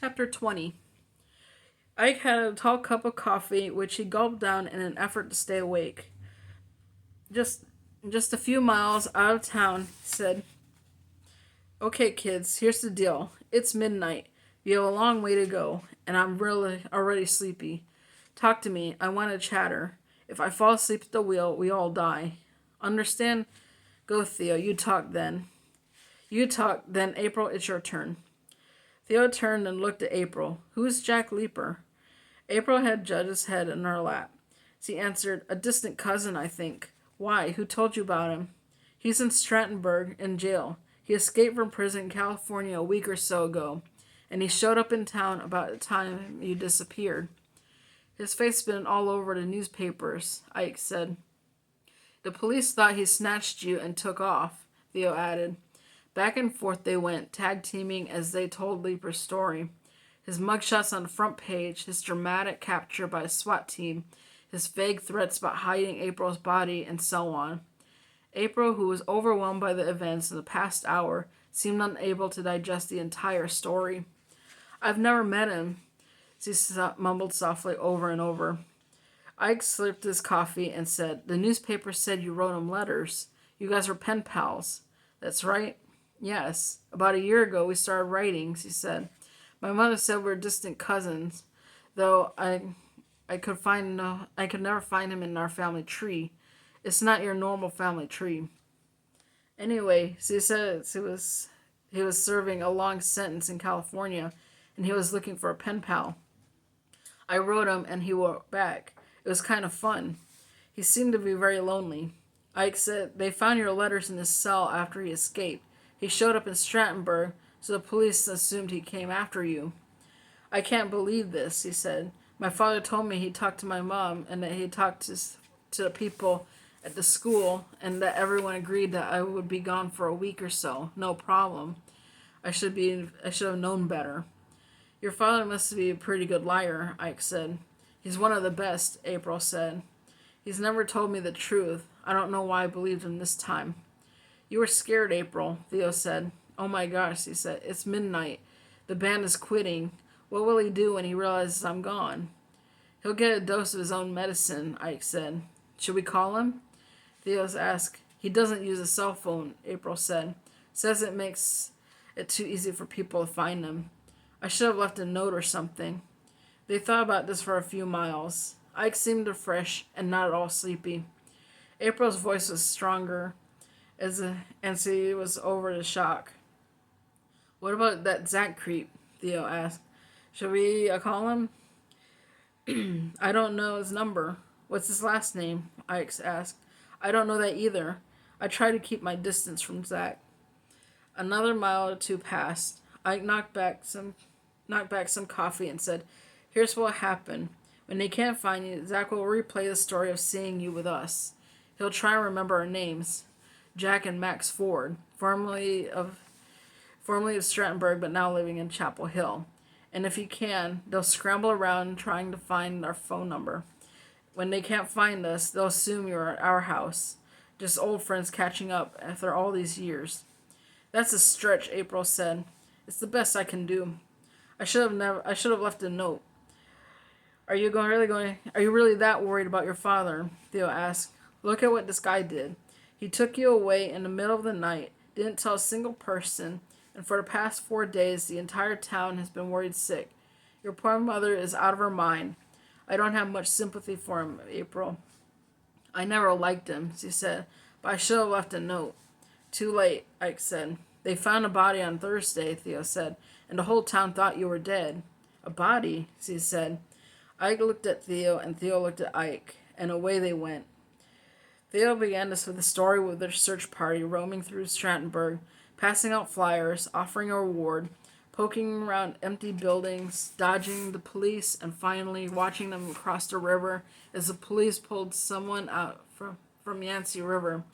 Chapter 20. Ike had a tall cup of coffee, which he gulped down in an effort to stay awake. Just just a few miles out of town, he said, "Okay, kids, here's the deal. It's midnight. You have a long way to go, and I'm really already sleepy. Talk to me. I want to chatter. If I fall asleep at the wheel, we all die. Understand? Go, Theo. You talk then. You talk, then April, it's your turn." Theo turned and looked at April. "Who is Jack Leaper?" April had Judge's head in her lap. She answered, "A distant cousin, I think. Why? Who told you about him?" "He's in Strattenburg, in jail. He escaped from prison in California a week or so ago, and he showed up in town about the time you disappeared. His face has been all over the newspapers," Ike said. "The police thought he snatched you and took off," Theo added. Back and forth they went, tag teaming as they told Leaper's story. His mugshots on the front page, his dramatic capture by a SWAT team, his vague threats about hiding April's body, and so on. April, who was overwhelmed by the events of the past hour, seemed unable to digest the entire story. "I've never met him," she mumbled softly over and over. Ike slurped his coffee and said, "The newspaper said you wrote him letters. You guys were pen pals." "That's right." "Yes. About a year ago we started writing," she said. "My mother said we were distant cousins, though I could never find him in our family tree. It's not your normal family tree." Anyway, she said he was serving a long sentence in California, and he was looking for a pen pal. I wrote him, and he wrote back. It was kind of fun. He seemed to be very lonely. Ike said they found your letters in his cell after he escaped. He showed up in Strattenburg, so the police assumed he came after you. "I can't believe this," he said. "My father told me he talked to my mom and that he talked to the people at the school and that everyone agreed that I would be gone for a week or so. No problem. I should have known better." "Your father must be a pretty good liar," Ike said. "He's one of the best," April said. "He's never told me the truth. I don't know why I believed him this time." "You were scared, April," Theo said. "Oh my gosh," he said. "It's midnight. The band is quitting. What will he do when he realizes I'm gone?" "He'll get a dose of his own medicine," Ike said. "Should we call him?" Theo's asked. "He doesn't use a cell phone," April said. "Says it makes it too easy for people to find him. I should have left a note or something." They thought about this for a few miles. Ike seemed fresh and not at all sleepy. April's voice was stronger and she was over the shock. "What about that Zach creep?" Theo asked. "Should we call him?" "I don't know his number." "What's his last name?" Ike asked. "I don't know that either. I try to keep my distance from Zach." Another mile or two passed. Ike knocked back some coffee and said, "Here's what happened. When they can't find you, Zach will replay the story of seeing you with us. He'll try and remember our names. Jack and Max Ford, formerly of Strattenburg but now living in Chapel Hill. And if he can, they'll scramble around trying to find our phone number. When they can't find us, they'll assume you're at our house. Just old friends catching up after all these years." "That's a stretch," April said. "It's the best I can do. I should have left a note." Are you really that worried about your father?" Theo asked. "Look at what this guy did. He took you away in the middle of the night, didn't tell a single person, and for the past 4 days the entire town has been worried sick. Your poor mother is out of her mind. I don't have much sympathy for him, April." "I never liked him," she said, "but I should have left a note." "Too late," Ike said. "They found a body on Thursday," Theo said, "and the whole town thought you were dead." "A body?" she said. Ike looked at Theo, and Theo looked at Ike, and away they went. Theo began the story with their search party roaming through Strattenburg, passing out flyers, offering a reward, poking around empty buildings, dodging the police, and finally watching them cross the river as the police pulled someone out from Yancey River.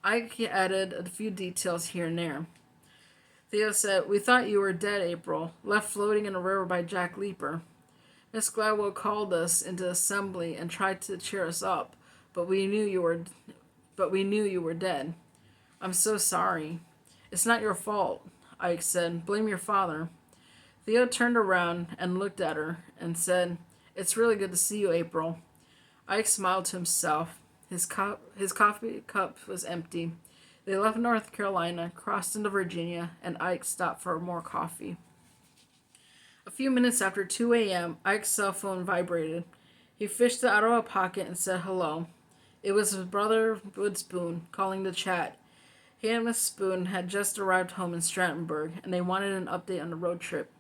Ike added a few details here and there. Theo said, "We thought you were dead, April, left floating in a river by Jack Leaper. Miss Gladwell called us into assembly and tried to cheer us up, but we knew you were dead. I'm so sorry." "It's not your fault," Ike said. "Blame your father." Theo turned around and looked at her and said, "It's really good to see you, April." Ike smiled to himself. His coffee cup was empty. They left North Carolina, crossed into Virginia, and Ike stopped for more coffee. A few minutes after 2 a.m., Ike's cell phone vibrated. He fished it out of a pocket and said hello. It was his brother, Woods Boone, calling to chat. He and Miss Boone had just arrived home in Strattonburg, and they wanted an update on the road trip.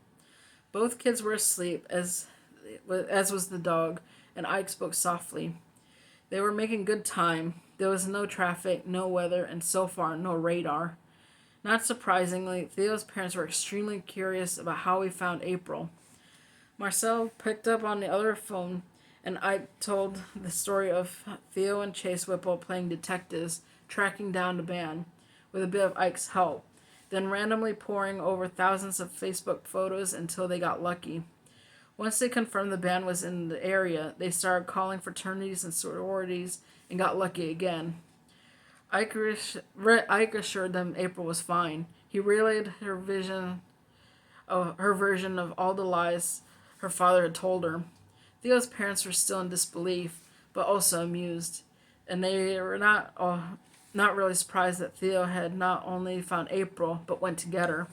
Both kids were asleep, as was the dog, and Ike spoke softly. They were making good time. There was no traffic, no weather, and so far, no radar. Not surprisingly, Theo's parents were extremely curious about how we found April. Marcel picked up on the other phone, and Ike told the story of Theo and Chase Whipple playing detectives, tracking down the band, with a bit of Ike's help, then randomly poring over thousands of Facebook photos until they got lucky. Once they confirmed the band was in the area, they started calling fraternities and sororities and got lucky again. Ike assured them April was fine. He relayed her version of all the lies her father had told her. Theo's parents were still in disbelief, but also amused, and they were not really surprised that Theo had not only found April, but went to get her.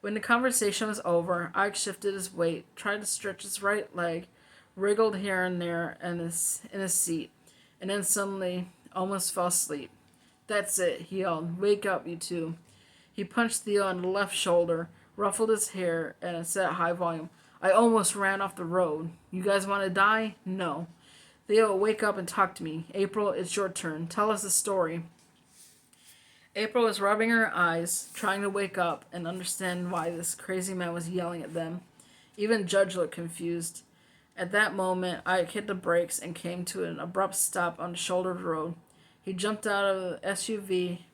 When the conversation was over, Ike shifted his weight, tried to stretch his right leg, wriggled here and there in his seat, and then suddenly almost fell asleep. "That's it," he yelled. "Wake up, you two." He punched Theo on the left shoulder, ruffled his hair, and said at high volume, "I almost ran off the road. You guys want to die? No. Theo, wake up and talk to me. April, it's your turn. Tell us the story." April was rubbing her eyes, trying to wake up and understand why this crazy man was yelling at them. Even Judge looked confused. At that moment, Ike hit the brakes and came to an abrupt stop on the shouldered road. He jumped out of the SUV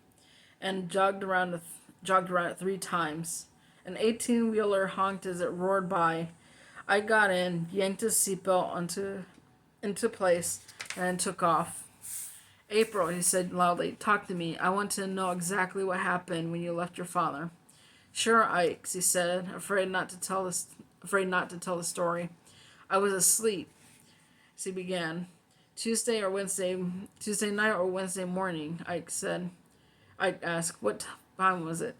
and jogged around it 3 times. An 18-wheeler honked as it roared by. I got in, yanked his seatbelt into place, and took off. "April," he said loudly, "talk to me. I want to know exactly what happened when you left your father." "Sure, Ike," she said, afraid not to tell the story. "I was asleep," she began. Tuesday night or Wednesday morning," Ike said. Ike asked, "What time was it?"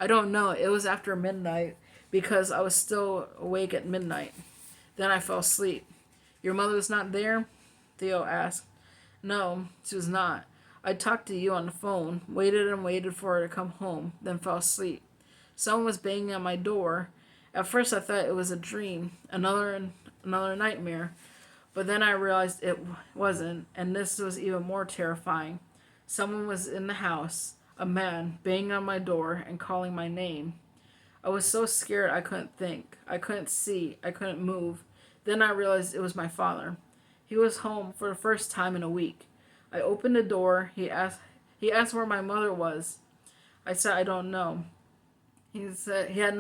"I don't know. It was after midnight, because I was still awake at midnight. Then I fell asleep." "Your mother was not there?" Theo asked. "No, she was not. I talked to you on the phone, waited and waited for her to come home, then fell asleep. Someone was banging on my door. At first I thought it was a dream, another nightmare. But then I realized it wasn't, and this was even more terrifying. Someone was in the house, a man, banging on my door and calling my name. I was so scared I couldn't think. I couldn't see. I couldn't move. Then I realized it was my father. He was home for the first time in a week. I opened the door. He asked where my mother was. I said I don't know. He said she had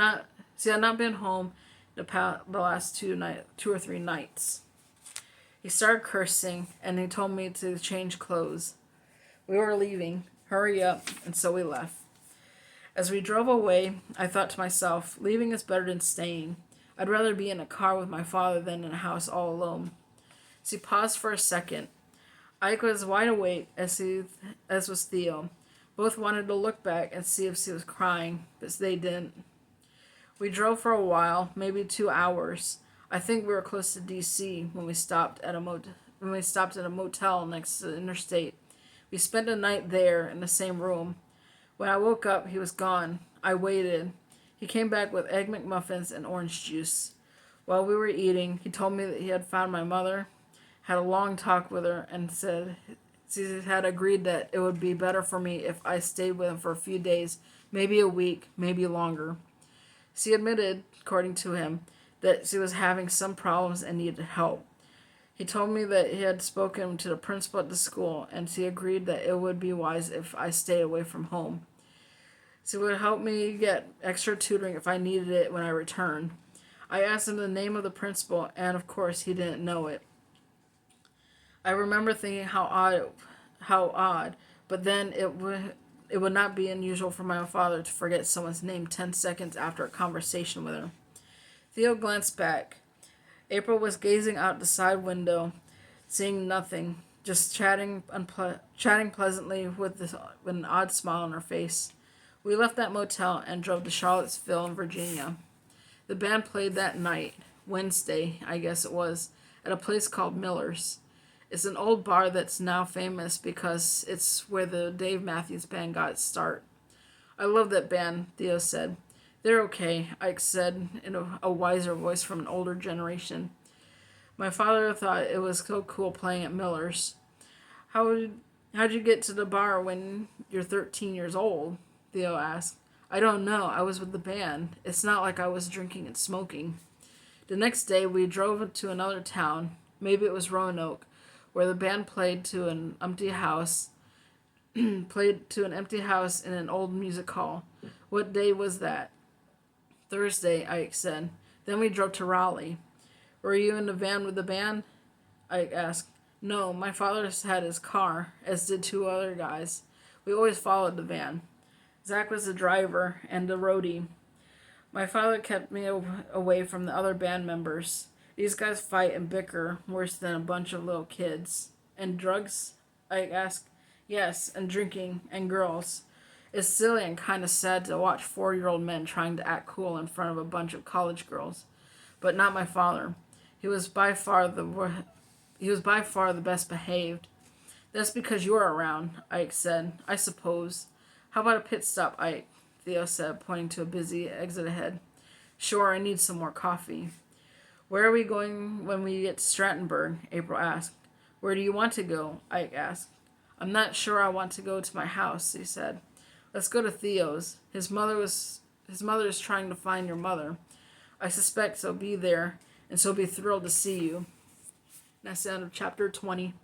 not been home the last 2 or 3 nights. He started cursing, and he told me to change clothes. We were leaving. Hurry up, and so we left. As we drove away, I thought to myself, leaving is better than staying. I'd rather be in a car with my father than in a house all alone. She paused for a second. Ike was wide awake, as was Theo. Both wanted to look back and see if she was crying, but they didn't. We drove for a while, maybe 2 hours. I think we were close to D.C. when we stopped at a motel next to the interstate. We spent the night there in the same room. When I woke up, he was gone. I waited. He came back with Egg McMuffins and orange juice. While we were eating, he told me that he had found my mother, had a long talk with her, and said she had agreed that it would be better for me if I stayed with him for a few days, maybe a week, maybe longer. She admitted, according to him, that she was having some problems and needed help. He told me that he had spoken to the principal at the school, and she agreed that it would be wise if I stayed away from home. She would help me get extra tutoring if I needed it when I returned. I asked him the name of the principal, and of course he didn't know it. I remember thinking how odd, but then it would not be unusual for my father to forget someone's name 10 seconds after a conversation with her. Theo glanced back. April was gazing out the side window, seeing nothing, just chatting pleasantly with an odd smile on her face. We left that motel and drove to Charlottesville in Virginia. The band played that night, Wednesday, I guess it was, at a place called Miller's. It's an old bar that's now famous because it's where the Dave Matthews Band got its start. I love that band, Theo said. They're okay, Ike said in a wiser voice from an older generation. My father thought it was so cool playing at Miller's. How'd you get to the bar when you're 13 years old? Theo asked. I don't know. I was with the band. It's not like I was drinking and smoking. The next day we drove to another town. Maybe it was Roanoke, where the band played to an empty house in an old music hall. What day was that? Thursday, Ike said. Then we drove to Raleigh. Were you in the van with the band? Ike asked. No, my father had his car, as did two other guys. We always followed the van. Zach was the driver and the roadie. My father kept me away from the other band members. These guys fight and bicker worse than a bunch of little kids. And drugs? Ike asked. Yes, and drinking, and girls. It's silly and kind of sad to watch 4-year-old men trying to act cool in front of a bunch of college girls. But not my father. He was by far the best behaved. That's because you were around, Ike said. I suppose. How about a pit stop, Ike? Theo said, pointing to a busy exit ahead. Sure, I need some more coffee. Where are we going when we get to Strattonburg? April asked. Where do you want to go? Ike asked. I'm not sure I want to go to my house, he said. Let's go to Theo's. His mother is trying to find your mother. I suspect she'll be there, and she'll be thrilled to see you. That's the end of chapter 20.